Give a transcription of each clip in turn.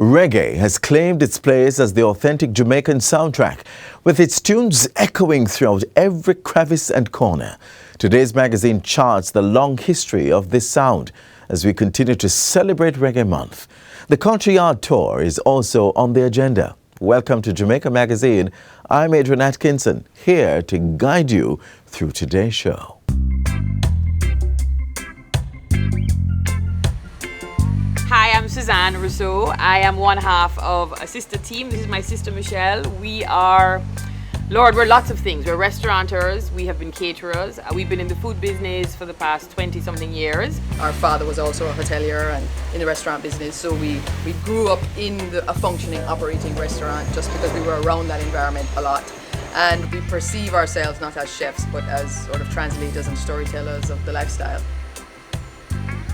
Reggae has claimed its place as the authentic Jamaican soundtrack, with its tunes echoing throughout every crevice and corner. Today's magazine charts the long history of this sound as we continue to celebrate Reggae Month. The Country Yard Tour is also on the agenda. Welcome to Jamaica Magazine. I'm Adrian Atkinson, here to guide you through today's show. Hi, I'm Suzanne Rousseau. I am one half of a sister team. This is my sister Michelle. We're lots of things. We're restaurateurs, we have been caterers, we've been in the food business for the past 20-something years. Our father was also a hotelier and in the restaurant business, so we grew up in a functioning, operating restaurant just because we were around that environment a lot. And we perceive ourselves not as chefs, but as sort of translators and storytellers of the lifestyle.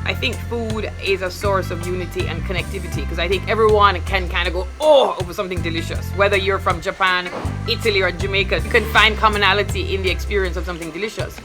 I think food is a source of unity and connectivity because I think everyone can kind of go, oh, over something delicious. Whether you're from Japan, Italy, or Jamaica, you can find commonality in the experience of something delicious.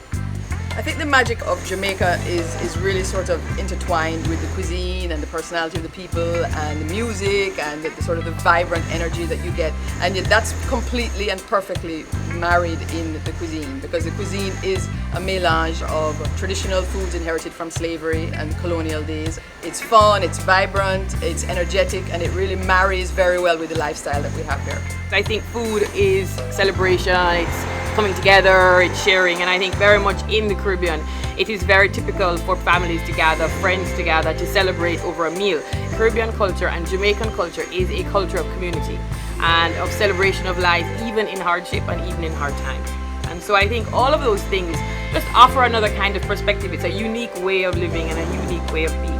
I think the magic of Jamaica is really sort of intertwined with the cuisine and the personality of the people and the music and the sort of the vibrant energy that you get. And yet that's completely and perfectly married in the cuisine, because the cuisine is a melange of traditional foods inherited from slavery and colonial days. It's fun, it's vibrant, it's energetic, and it really marries very well with the lifestyle that we have here. I think food is celebration, it's coming together, it's sharing, and I think very much in the Caribbean, it is very typical for families to gather, friends to gather, to celebrate over a meal. Caribbean culture and Jamaican culture is a culture of community and of celebration of life, even in hardship and even in hard times. And so I think all of those things just offer another kind of perspective. It's a unique way of living and a unique way of being.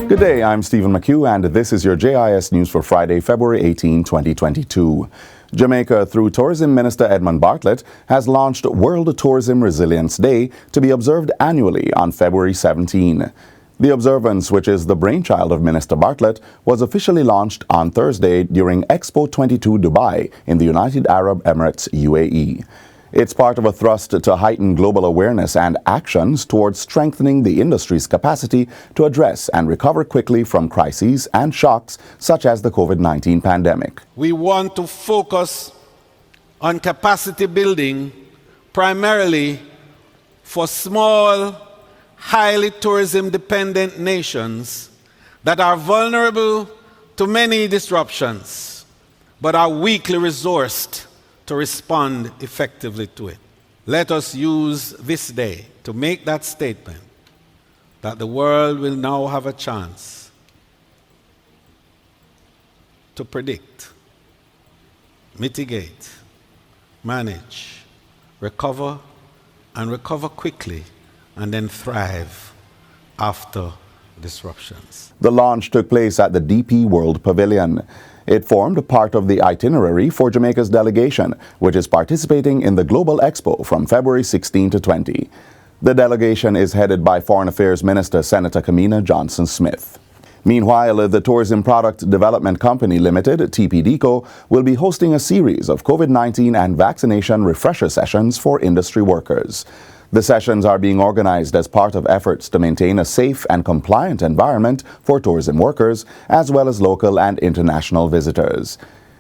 Good day, I'm Stephen McHugh, and this is your JIS News for Friday, February 18, 2022. Jamaica, through Tourism Minister Edmund Bartlett, has launched World Tourism Resilience Day to be observed annually on February 17. The observance, which is the brainchild of Minister Bartlett, was officially launched on Thursday during Expo 22 Dubai in the United Arab Emirates, UAE. It's part of a thrust to heighten global awareness and actions towards strengthening the industry's capacity to address and recover quickly from crises and shocks such as the COVID-19 pandemic. We want to focus on capacity building primarily for small, highly tourism-dependent nations that are vulnerable to many disruptions but are weakly resourced to respond effectively to it. Let us use this day to make that statement that the world will now have a chance to predict, mitigate, manage, recover, and recover quickly, and then thrive after disruptions. The launch took place at the DP World Pavilion. It formed part of the itinerary for Jamaica's delegation, which is participating in the Global Expo from February 16 to 20. The delegation is headed by Foreign Affairs Minister Senator Kamina Johnson-Smith. Meanwhile, the Tourism Product Development Company Limited, TPDCO, will be hosting a series of COVID-19 and vaccination refresher sessions for industry workers. The sessions are being organized as part of efforts to maintain a safe and compliant environment for tourism workers, as well as local and international visitors.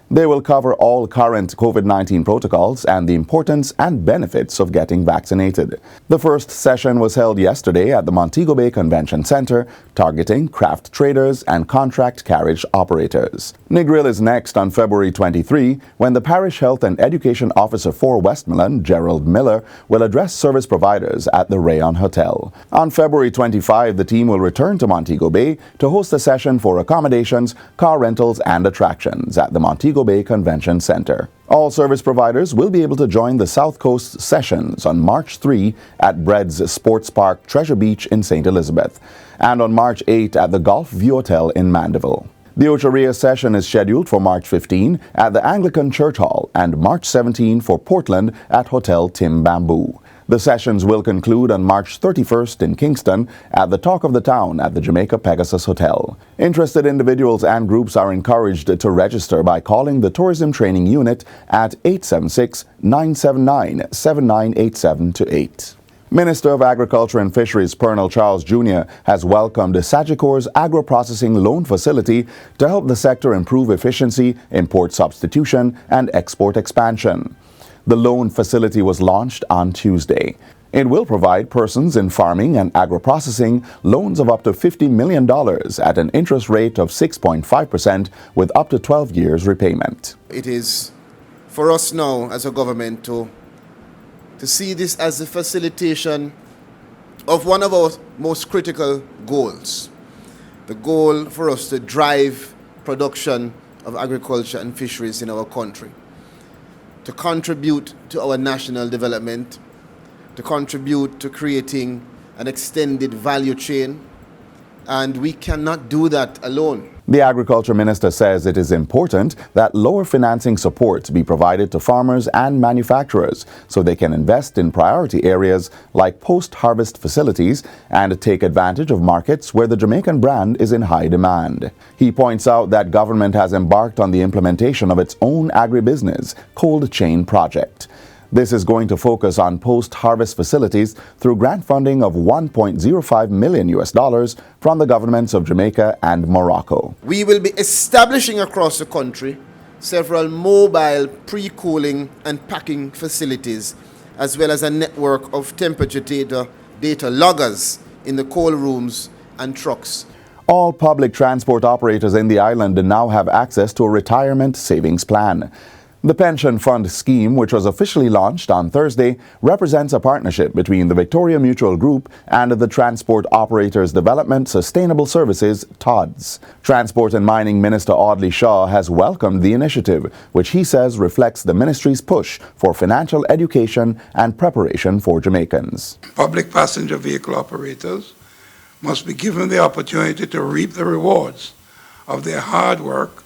They will cover all current COVID-19 protocols and the importance and benefits of getting vaccinated. The first session was held yesterday at the Montego Bay Convention Center, targeting craft traders and contract carriage operators. Negril is next on February 23, when the Parish Health and Education Officer for Westmoreland, Gerald Miller, will address service providers at the Rayon Hotel. On February 25, the team will return to Montego Bay to host a session for accommodations, car rentals, and attractions at the Montego Bay Convention Center. All service providers will be able to join the South Coast Sessions on March 3 at Bread's Sports Park Treasure Beach in St. Elizabeth, and on March 8 at the Golf View Hotel in Mandeville. The Ocharia session is scheduled for March 15 at the Anglican Church Hall and March 17 for Portland at Hotel Tim Bamboo. The sessions will conclude on March 31st in Kingston at the Talk of the Town at the Jamaica Pegasus Hotel. Interested individuals and groups are encouraged to register by calling the Tourism Training Unit at 876-979-7987-8. Minister of Agriculture and Fisheries Pernell Charles Jr. has welcomed Sagicor's agro-processing loan facility to help the sector improve efficiency, import substitution, and export expansion. The loan facility was launched on Tuesday. It will provide persons in farming and agro-processing loans of up to $50 million at an interest rate of 6.5% with up to 12 years repayment. It is for us now as a government to see this as the facilitation of one of our most critical goals. The goal for us to drive production of agriculture and fisheries in our country, to contribute to our national development, to contribute to creating an extended value chain, and we cannot do that alone. The Agriculture Minister says it is important that lower financing support be provided to farmers and manufacturers so they can invest in priority areas like post-harvest facilities and take advantage of markets where the Jamaican brand is in high demand. He points out that government has embarked on the implementation of its own agribusiness cold chain project. This is going to focus on post-harvest facilities through grant funding of $1.05 million from the governments of Jamaica and Morocco. We will be establishing across the country several mobile pre-cooling and packing facilities, as well as a network of temperature data loggers in the cold rooms and trucks. All public transport operators in the island now have access to a retirement savings plan. The pension fund scheme, which was officially launched on Thursday, represents a partnership between the Victoria Mutual Group and the Transport Operators Development Sustainable Services, TODS. Transport and Mining Minister Audley Shaw has welcomed the initiative, which he says reflects the ministry's push for financial education and preparation for Jamaicans. Public passenger vehicle operators must be given the opportunity to reap the rewards of their hard work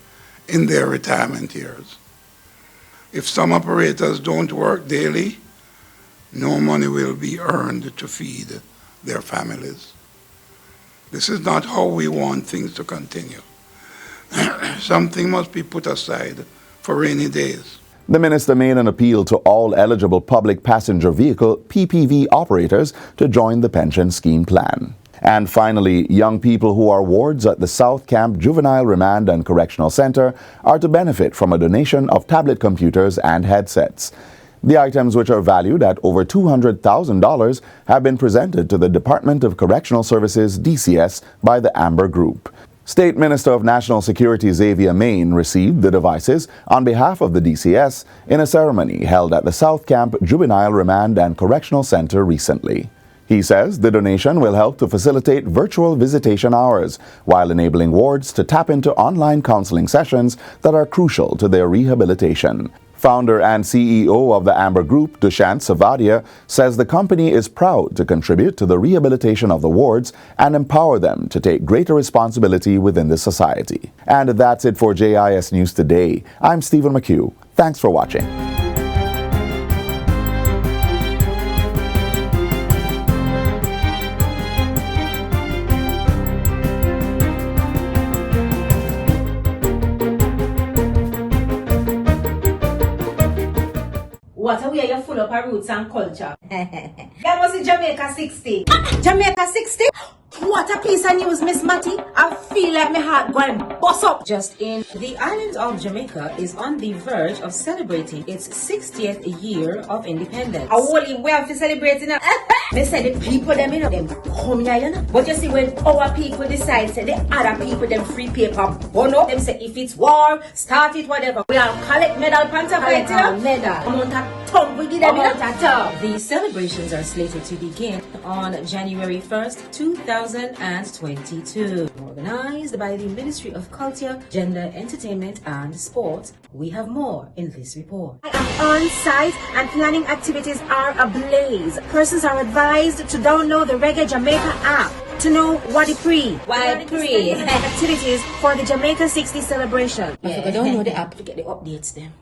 in their retirement years. If some operators don't work daily, no money will be earned to feed their families. This is not how we want things to continue. Something must be put aside for rainy days. The minister made an appeal to all eligible public passenger vehicle PPV operators to join the pension scheme plan. And finally, young people who are wards at the South Camp Juvenile Remand and Correctional Center are to benefit from a donation of tablet computers and headsets. The items, which are valued at over $200,000, have been presented to the Department of Correctional Services, DCS, by the Amber Group. State Minister of National Security Xavier Main received the devices on behalf of the DCS in a ceremony held at the South Camp Juvenile Remand and Correctional Center recently. He says the donation will help to facilitate virtual visitation hours while enabling wards to tap into online counseling sessions that are crucial to their rehabilitation. Founder and CEO of the Amber Group, Dushyant Savadia, says the company is proud to contribute to the rehabilitation of the wards and empower them to take greater responsibility within the society. And that's it for JIS News Today. I'm Stephen McHugh. Thanks for watching. What are we? You're full of our roots and culture. That was in Jamaica 60. Jamaica 60? What a piece of news, Miss Matty. I feel like my heart going bust up. Just in, the island of Jamaica is on the verge of celebrating its 60th year of independence. I only we have to celebrate it. They say the people them them come here, you know. But you see, when our people decide, say the other people them free paper, burn up. Them say if it's war, start it, whatever. We all collect medal, panta, The celebrations are slated to begin on January 1st, 2022. Organized by the Ministry of Culture, Gender, Entertainment and Sport. We have more in this report. I am on site and planning activities are ablaze. Persons are advised to download the Reggae Jamaica app. to know what the activities for the Jamaica 60 celebration. I don't know the app to get the updates then.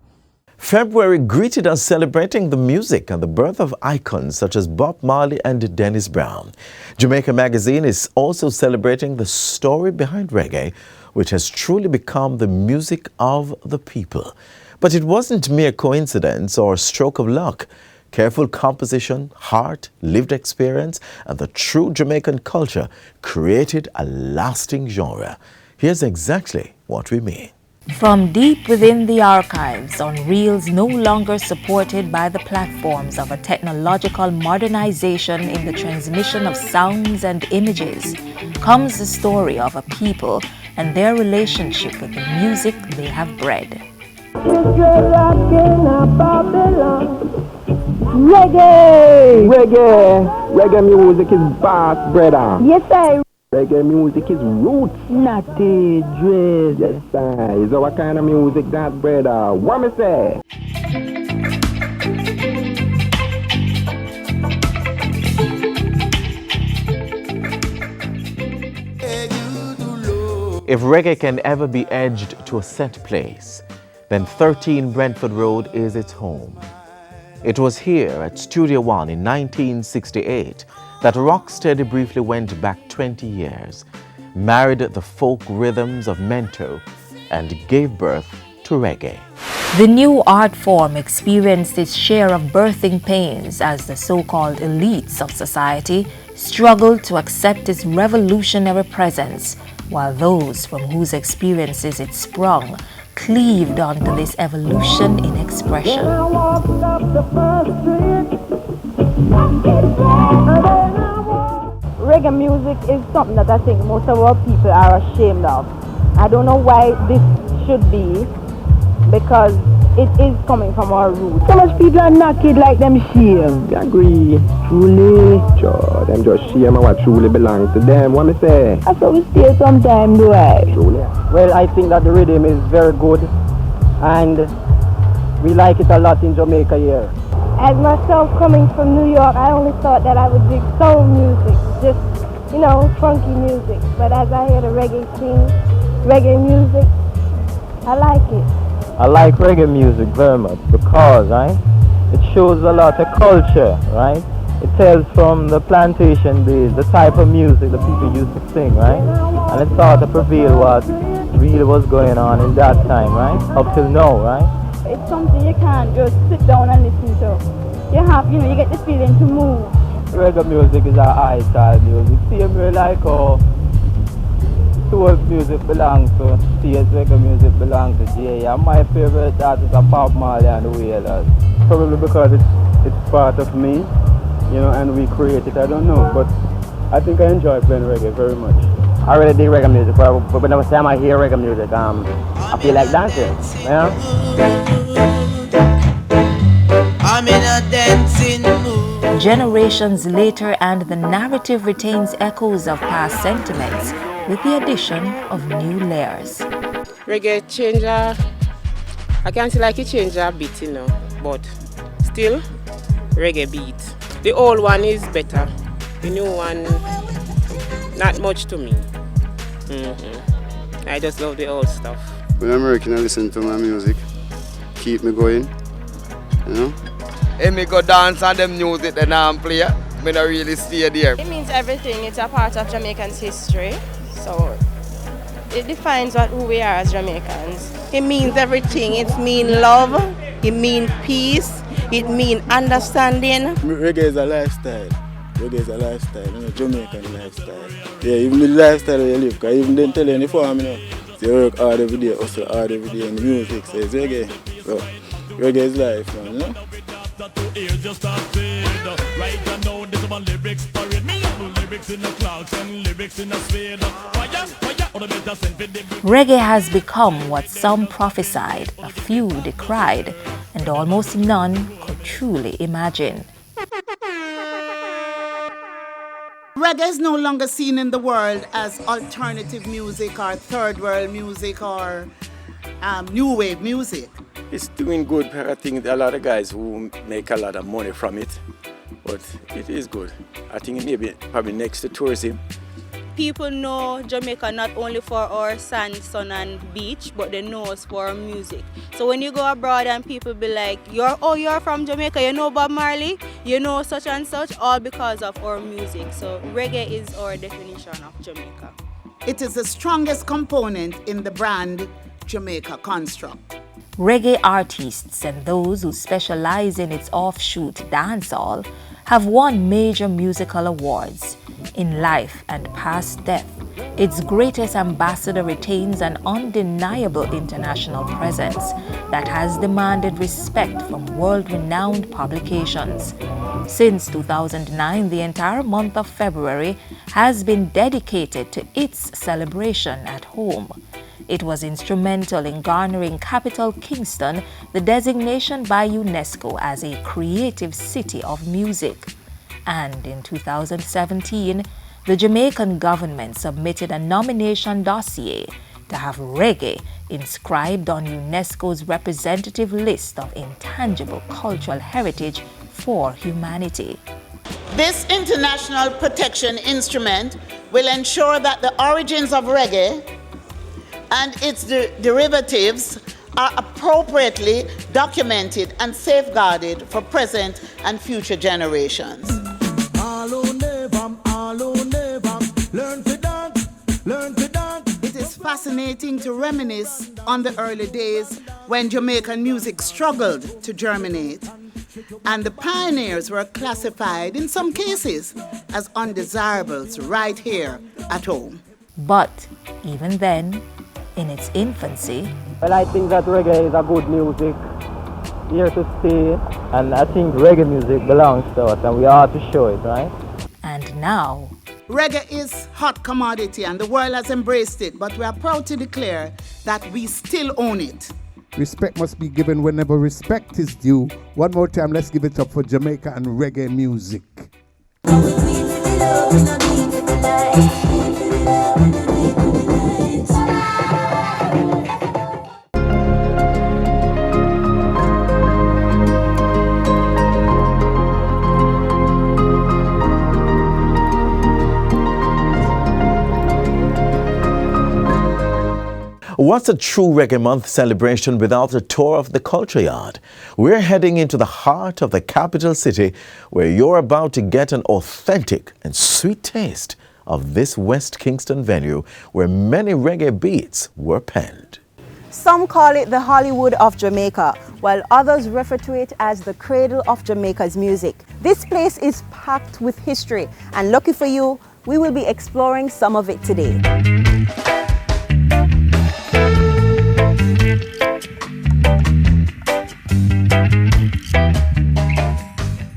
February greeted us celebrating the music and the birth of icons such as Bob Marley and Dennis Brown. Jamaica Magazine is also celebrating the story behind reggae, which has truly become the music of the people. But it wasn't mere coincidence or stroke of luck. Careful composition, heart, lived experience, and the true Jamaican culture created a lasting genre. Here's exactly what we mean. From deep within the archives, on reels no longer supported by the platforms of a technological modernization in the transmission of sounds and images, comes the story of a people and their relationship with the music they have bred. Reggae! Reggae music is vast, brother. Yes, sir. Reggae music is roots. Not the dread. Yes, sir. Is our kind of music that, brother? What me say? If reggae can ever be edged to a set place, then 13 Brentford Road is its home. It was here at Studio One in 1968 that Rocksteady briefly went back 20 years, married the folk rhythms of Mento, and gave birth to reggae. The new art form experienced its share of birthing pains as the so-called elites of society struggled to accept its revolutionary presence, while those from whose experiences it sprung cleaved onto this evolution in expression. Reggae music is something that I think most of our people are ashamed of. I don't know why this should be, because it is coming from our roots. So much people are naked like them shame. I agree. Truly. Sure, them just shame of what truly belongs to them. What me say? That's what we stay sometime, do I? Truly. Well, I think that the rhythm is very good, and we like it a lot in Jamaica here. As myself coming from New York, I only thought that I would dig soul music, just, you know, funky music. But as I hear the reggae scene, reggae music, I like it. I like reggae music very much because, right, it shows a lot of culture, right? It tells from the plantation days, the type of music the people used to sing, right? And it sort of reveal what really was going on in that time, right? Up till now, right? It's something you can't just sit down and listen to. You have, you know, you get the feeling to move. Reggae music is our high-style music. Same way like how soul music belongs to CS, reggae music belongs to J. And my favorite artist are Bob Marley and the Wailers. Probably because it's part of me, you know, and we create it. I don't know, but I think I enjoy playing reggae very much. I really dig reggae music, but whenever time I hear reggae music, I feel like dancing, you know? I'm in a dancing mood. Generations later, and the narrative retains echoes of past sentiments with the addition of new layers. Reggae change, I can't say like it changed a bit, you know, but still reggae beat. The old one is better, the new one not much to me. I just love the old stuff. When I'm working, I listen to my music, keep me going, you know. If me go dance on them music then I'm play, me not really stay there. It means everything. It's a part of Jamaicans' history, so it defines who we are as Jamaicans. It means everything. It means love, it means peace, it means understanding. Reggae is a lifestyle. Reggae is a lifestyle, you know, Jamaican lifestyle. Yeah, even the lifestyle you live, because even they tell you in the farm, you know, they work hard every day, hustle hard every day, and the music says reggae. So, reggae is life, man, you know? Reggae has become what some prophesied, a few decried, and almost none could truly imagine. Reggae is no longer seen in the world as alternative music or third world music or new wave music. It's doing good. I think there are a lot of guys who make a lot of money from it, but it is good. I think maybe probably next to tourism, people know Jamaica not only for our sand, sun and beach, but they know us for our music. So when you go abroad and people be like, you're from Jamaica, you know Bob Marley, you know such and such, all because of our music. So reggae is our definition of Jamaica. It is the strongest component in the brand Jamaica construct. Reggae artists and those who specialize in its offshoot dancehall have won major musical awards. In life and past death, its greatest ambassador retains an undeniable international presence that has demanded respect from world-renowned publications. Since 2009, the entire month of February has been dedicated to its celebration at home. It was instrumental in garnering capital Kingston the designation by UNESCO as a creative city of music. And in 2017, the Jamaican government submitted a nomination dossier to have reggae inscribed on UNESCO's representative list of intangible cultural heritage for humanity. This international protection instrument will ensure that the origins of reggae and its derivatives are appropriately documented and safeguarded for present and future generations. It is fascinating to reminisce on the early days when Jamaican music struggled to germinate, and the pioneers were classified in some cases as undesirables right here at home. But even then, in its infancy, well, I think that reggae is a good music, here to stay, and I think reggae music belongs to us and we ought to show it, right? And now, reggae is hot commodity and the world has embraced it, but we are proud to declare that we still own it. Respect must be given whenever respect is due. One more time, let's give it up for Jamaica and reggae music. What's a true Reggae Month celebration without a tour of the Culture Yard? We're heading into the heart of the capital city where you're about to get an authentic and sweet taste of this West Kingston venue where many reggae beats were penned. Some call it the Hollywood of Jamaica, while others refer to it as the cradle of Jamaica's music. This place is packed with history, and lucky for you, we will be exploring some of it today.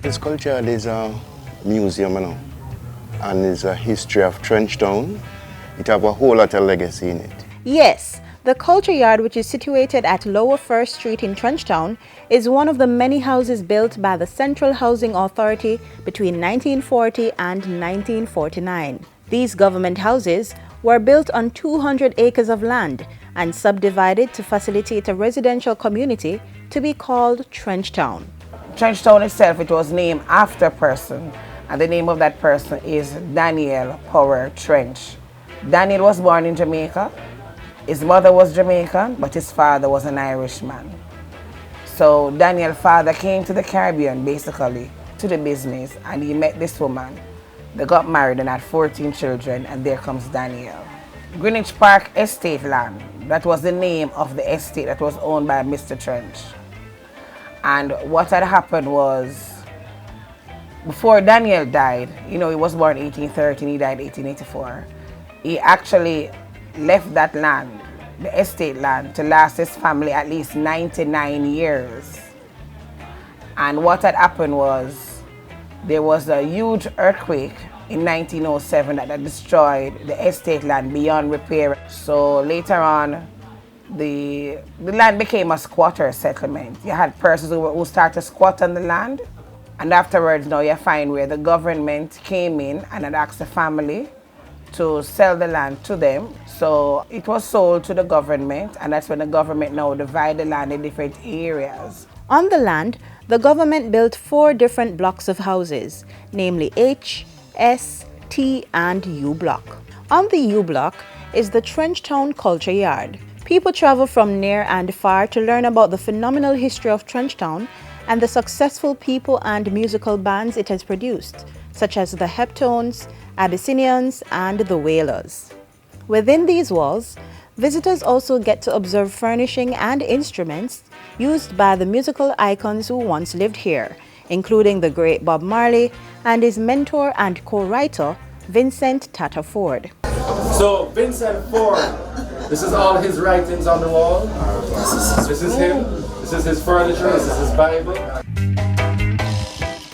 This culture is a museum, and it's a history of Trenchtown. It has a whole lot of legacy in it. Yes, the Culture Yard, which is situated at Lower First Street in Trenchtown, is one of the many houses built by the Central Housing Authority between 1940 and 1949. These government houses were built on 200 acres of land and subdivided to facilitate a residential community to be called Trenchtown. Trenchtown itself, it was named after a person, and the name of that person is Daniel Power Trench. Daniel was born in Jamaica. His mother was Jamaican, but his father was an Irishman. So Daniel's father came to the Caribbean, basically, to the business, and he met this woman. They got married and had 14 children, and there comes Daniel. Greenwich Park Estate Land, that was the name of the estate that was owned by Mr. Trench. And what had happened was, before Daniel died, he was born 1813, he died 1884. He actually left that land, the estate land, to last his family at least 99 years. And what had happened was, there was a huge earthquake in 1907 that had destroyed the estate land beyond repair. So later on, the land became a squatter settlement. You had persons who started to squat on the land, and afterwards now you find where the government came in and had asked the family to sell the land to them. So it was sold to the government, and that's when the government now divided the land in different areas. On the land, the government built 4 different blocks of houses, namely H, S, T, and U block. On the U Block is the Trenchtown Culture Yard. People travel from near and far to learn about the phenomenal history of Trenchtown and the successful people and musical bands it has produced, such as the Heptones, Abyssinians, and the Wailers. Within these walls, visitors also get to observe furnishing and instruments used by the musical icons who once lived here, including the great Bob Marley and his mentor and co-writer, Vincent Tata Ford. So, Vincent Ford, this is all his writings on the wall. This is him. This is his furniture. This is his Bible.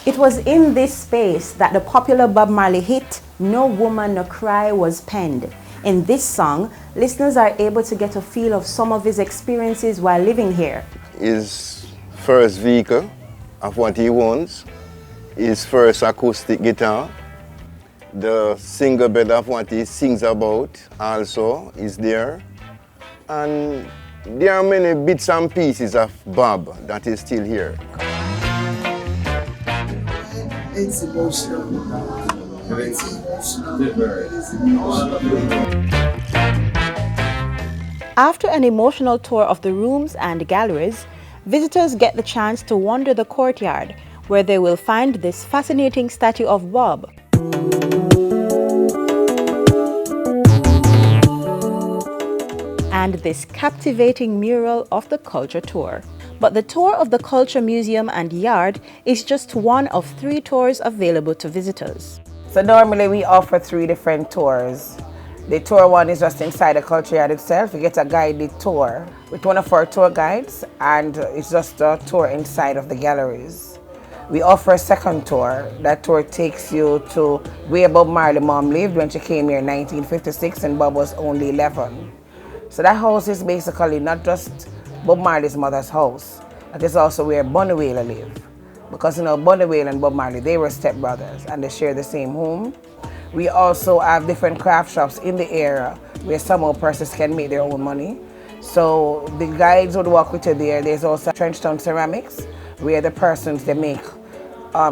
It was in this space that the popular Bob Marley hit, No Woman No Cry, was penned. In this song, listeners are able to get a feel of some of his experiences while living here. His first vehicle of what he owns, his first acoustic guitar, the single bed of what he sings about also is there. And there are many bits and pieces of Bob that is still here. It's emotional. After an emotional tour of the rooms and galleries, visitors get the chance to wander the courtyard, where they will find this fascinating statue of Bob. And this captivating mural of the culture tour. But the tour of the Culture Museum and Yard is just one of 3 tours available to visitors. So normally we offer 3 different tours. The tour 1 is just inside the culture yard itself. You get a guided tour with one of our tour guides, and it's just a tour inside of the galleries. We offer a second tour. That tour takes you to where Bob Marley's mom lived when she came here in 1956 and Bob was only 11. So that house is basically not just Bob Marley's mother's house. It is also where Bunny Wailer lived. Because, you know, Bunny Wailer and Bob Marley, they were stepbrothers and they share the same home. We also have different craft shops in the area where somehow persons can make their own money. So the guides would walk with you there. There's also Trenchtown Ceramics, where the persons, they make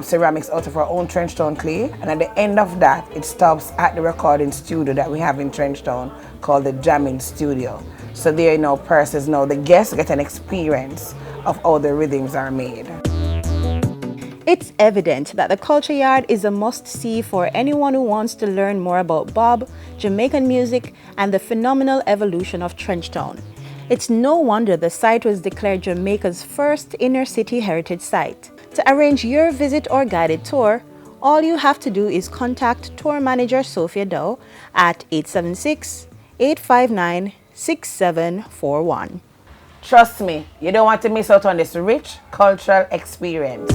ceramics out of our own Trenchtown clay. And at the end of that, it stops at the recording studio that we have in Trenchtown called the Jamming Studio. So there, you know, persons know, the guests get an experience of how the rhythms are made. It's evident that the Culture Yard is a must-see for anyone who wants to learn more about Bob, Jamaican music, and the phenomenal evolution of Trenchtown. It's no wonder the site was declared Jamaica's first inner-city heritage site. To arrange your visit or guided tour, all you have to do is contact tour manager Sophia Doe at 876-859-6741. Trust me, you don't want to miss out on this rich cultural experience.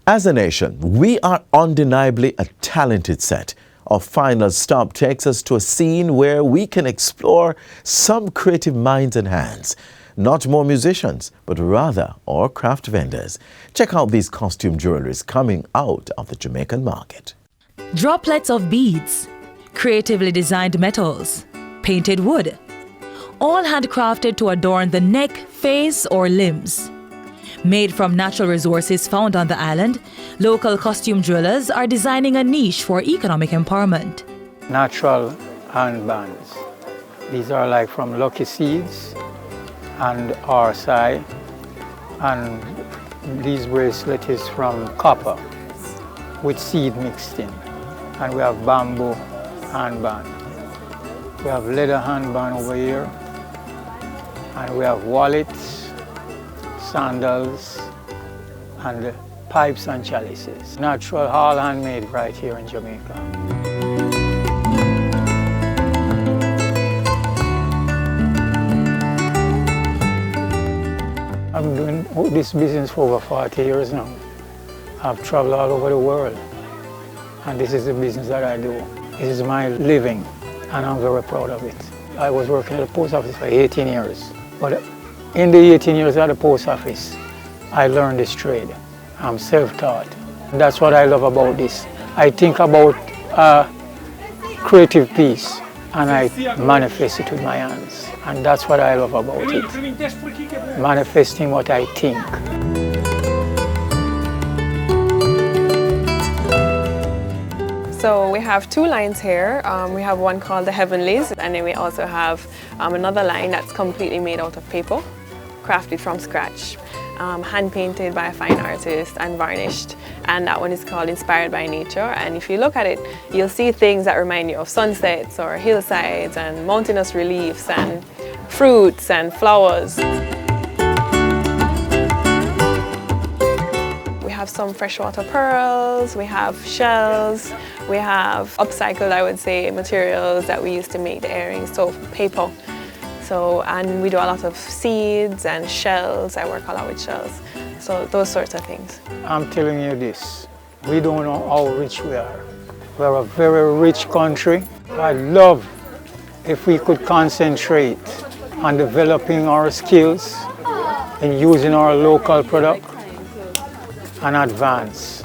As a nation, we are undeniably a talented set. Our final stop takes us to a scene where we can explore some creative minds and hands. Not more musicians, but rather our craft vendors. Check out these costume jewelries coming out of the Jamaican market. Droplets of beads, creatively designed metals, painted wood, all handcrafted to adorn the neck, face, or limbs. Made from natural resources found on the island, local costume jewelers are designing a niche for economic empowerment. Natural handbands. These are like from lucky seeds and RSI, and these bracelet is from copper with seed mixed in. And we have bamboo handband. We have leather handband over here, and we have wallets, sandals, and pipes and chalices. Natural, all handmade right here in Jamaica. I've been doing this business for over 40 years now. I've traveled all over the world, and this is the business that I do. This is my living, and I'm very proud of it. I was working at the post office for 18 years. But in the 18 years at the post office, I learned this trade. I'm self-taught. That's what I love about this. I think about a creative piece and I manifest it with my hands. And that's what I love about it. Manifesting what I think. So we have two lines here. We have one called the Heavenlies, and then we also have another line that's completely made out of paper, crafted from scratch, hand-painted by a fine artist and varnished. And that one is called Inspired by Nature. And if you look at it, you'll see things that remind you of sunsets or hillsides and mountainous reliefs and fruits and flowers. We have some freshwater pearls, we have shells, we have upcycled, I would say, materials that we used to make the earrings, so paper. So, and we do a lot of seeds and shells. I work a lot with shells. So those sorts of things. I'm telling you this, we don't know how rich we are. We're a very rich country. I'd love if we could concentrate on developing our skills and using our local product and advance.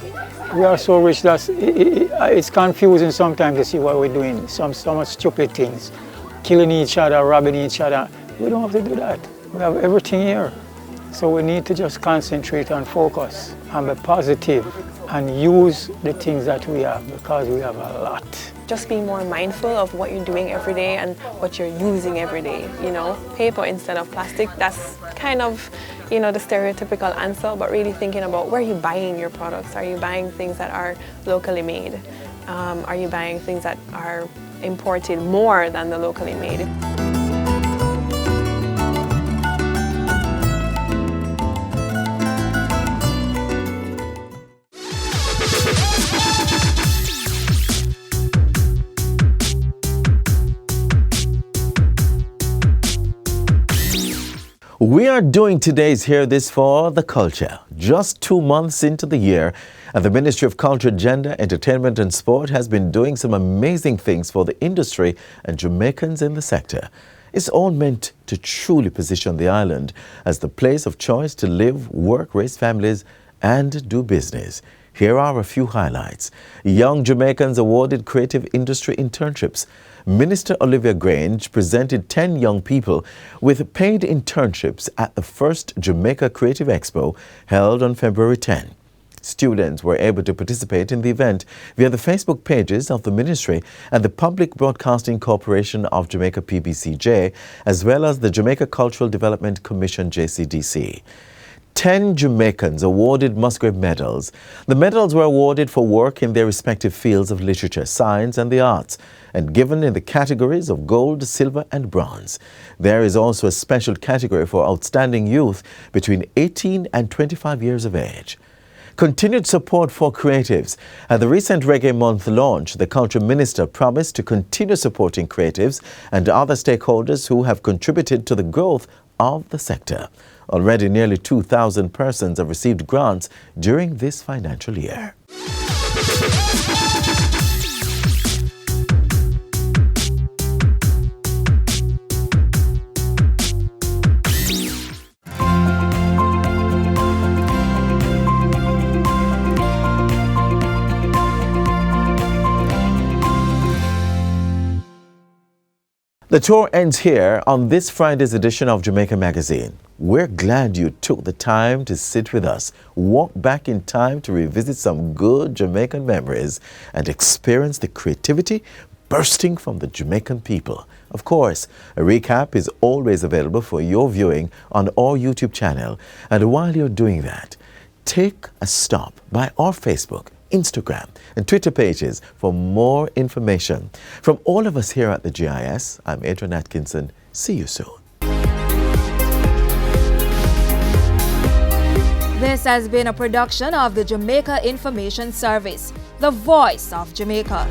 We are so rich that it's confusing sometimes to see what we're doing. So much stupid things. Killing each other, robbing each other. We don't have to do that. We have everything here. So we need to just concentrate and focus and be positive and use the things that we have because we have a lot. Just be more mindful of what you're doing every day and what you're using every day, you know. Paper instead of plastic, that's kind of, you know, the stereotypical answer, but really thinking about where you're buying your products. Are you buying things that are locally made? Are you buying things that are imported more than the locally made? We are doing today's Hear This for the Culture. Just 2 months into the year, and the Ministry of Culture, Gender, Entertainment and Sport has been doing some amazing things for the industry and Jamaicans in the sector. It's all meant to truly position the island as the place of choice to live, work, raise families and do business. Here are a few highlights. Young Jamaicans awarded creative industry internships. Minister Olivia Grange presented 10 young people with paid internships at the first Jamaica Creative Expo held on February 10. Students were able to participate in the event via the Facebook pages of the Ministry and the Public Broadcasting Corporation of Jamaica PBCJ, as well as the Jamaica Cultural Development Commission JCDC. 10 Jamaicans awarded Musgrave medals. The medals were awarded for work in their respective fields of literature, science and the arts, and given in the categories of gold, silver and bronze. There is also a special category for outstanding youth between 18 and 25 years of age. Continued support for creatives. At the recent Reggae Month launch, the Culture Minister promised to continue supporting creatives and other stakeholders who have contributed to the growth of the sector. Already nearly 2,000 persons have received grants during this financial year. The tour ends here on this Friday's edition of Jamaica Magazine. We're glad you took the time to sit with us, walk back in time to revisit some good Jamaican memories and experience the creativity bursting from the Jamaican people. Of course, a recap is always available for your viewing on our YouTube channel. And while you're doing that, take a stop by our Facebook, Instagram and Twitter pages for more information. From all of us here at the GIS, I'm Adrian Atkinson. See you soon. This has been a production of the Jamaica Information Service, the voice of Jamaica.